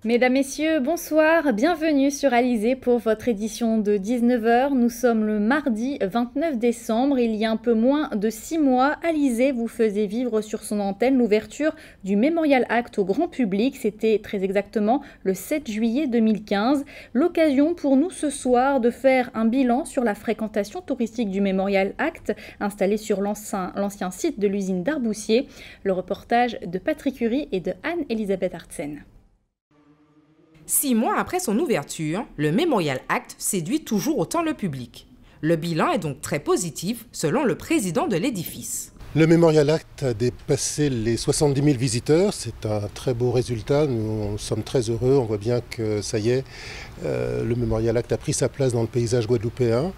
Mesdames, Messieurs, bonsoir, bienvenue sur Alizé pour votre édition de 19 h. Nous sommes le mardi 29 décembre. Il y a un peu moins de 6 mois, Alizé vous faisait vivre sur son antenne l'ouverture du Memorial Act au grand public. C'était très exactement le 7 juillet 2015. L'occasion pour nous ce soir de faire un bilan sur la fréquentation touristique du Memorial Act installé sur l'ancien site de l'usine d'Arboussier. Le reportage de Patrick Curie et de Anne-Elisabeth Artsen. 6 mois après son ouverture, le Memorial Act séduit toujours autant le public. Le bilan est donc très positif, selon le président de l'édifice. Le Memorial Act a dépassé les 70 000 visiteurs. C'est un très beau résultat. Nous sommes très heureux. On voit bien que ça y est, le Memorial Act a pris sa place dans le paysage guadeloupéen.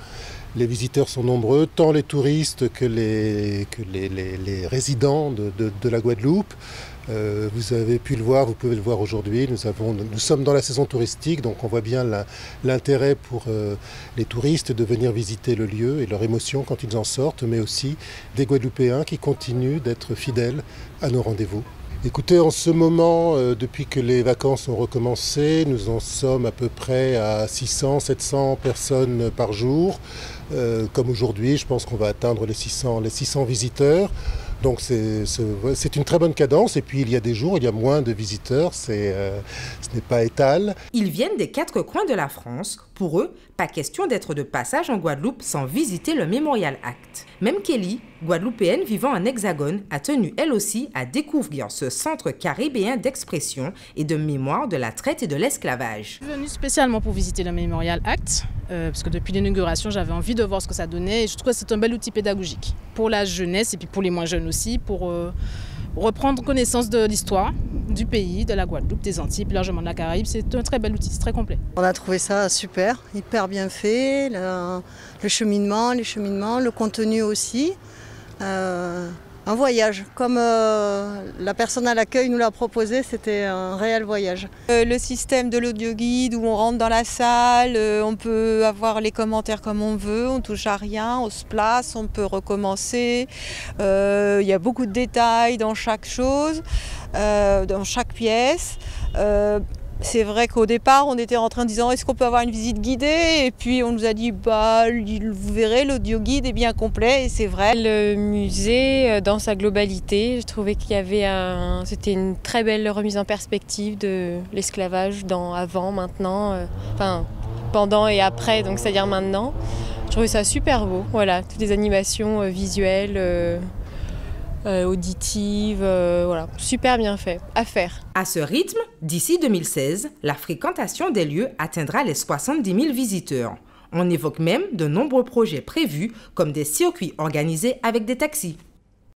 Les visiteurs sont nombreux, tant les touristes que les résidents de la Guadeloupe. Vous avez pu le voir, vous pouvez le voir aujourd'hui. Nous sommes dans la saison touristique, donc on voit bien l'intérêt pour les touristes de venir visiter le lieu et leur émotion quand ils en sortent, mais aussi des Guadeloupéens qui continuent d'être fidèles à nos rendez-vous. Écoutez, en ce moment, depuis que les vacances ont recommencé, nous en sommes à peu près à 600-700 personnes par jour. Comme aujourd'hui, je pense qu'on va atteindre les 600 visiteurs. Donc c'est une très bonne cadence. Et puis il y a des jours où il y a moins de visiteurs, ce n'est pas étal. Ils viennent des 4 coins de la France. Pour eux, pas question d'être de passage en Guadeloupe sans visiter le Memorial Act. Même Kelly, guadeloupéenne vivant en Hexagone, a tenu elle aussi à découvrir ce centre caribéen d'expression et de mémoire de la traite et de l'esclavage. Je suis venue spécialement pour visiter le Memorial Act, parce que depuis l'inauguration, j'avais envie de voir ce que ça donnait. Et je trouve que c'est un bel outil pédagogique pour la jeunesse et puis pour les moins jeunes aussi, pour reprendre connaissance de l'histoire du pays, de la Guadeloupe, des Antilles, plus largement de la Caraïbe. C'est un très bel outil, c'est très complet. On a trouvé ça super, hyper bien fait, le cheminement, le contenu aussi. Un voyage, comme la personne à l'accueil nous l'a proposé, c'était un réel voyage. Le système de l'audio-guide où on rentre dans la salle, on peut avoir les commentaires comme on veut, on touche à rien, on se place, on peut recommencer. Il y a beaucoup de détails dans chaque chose, dans chaque pièce. C'est vrai qu'au départ, on était en train de dire est-ce qu'on peut avoir une visite guidée, et puis on nous a dit vous verrez, l'audio guide est bien complet, et c'est vrai. Le musée dans sa globalité, je trouvais qu'il y avait c'était une très belle remise en perspective de l'esclavage avant, maintenant, pendant et après, donc c'est-à-dire maintenant. Je trouvais ça super beau, voilà, toutes les animations visuelles. Auditive, voilà, super bien fait, à faire. À ce rythme, d'ici 2016, la fréquentation des lieux atteindra les 70 000 visiteurs. On évoque même de nombreux projets prévus, comme des circuits organisés avec des taxis.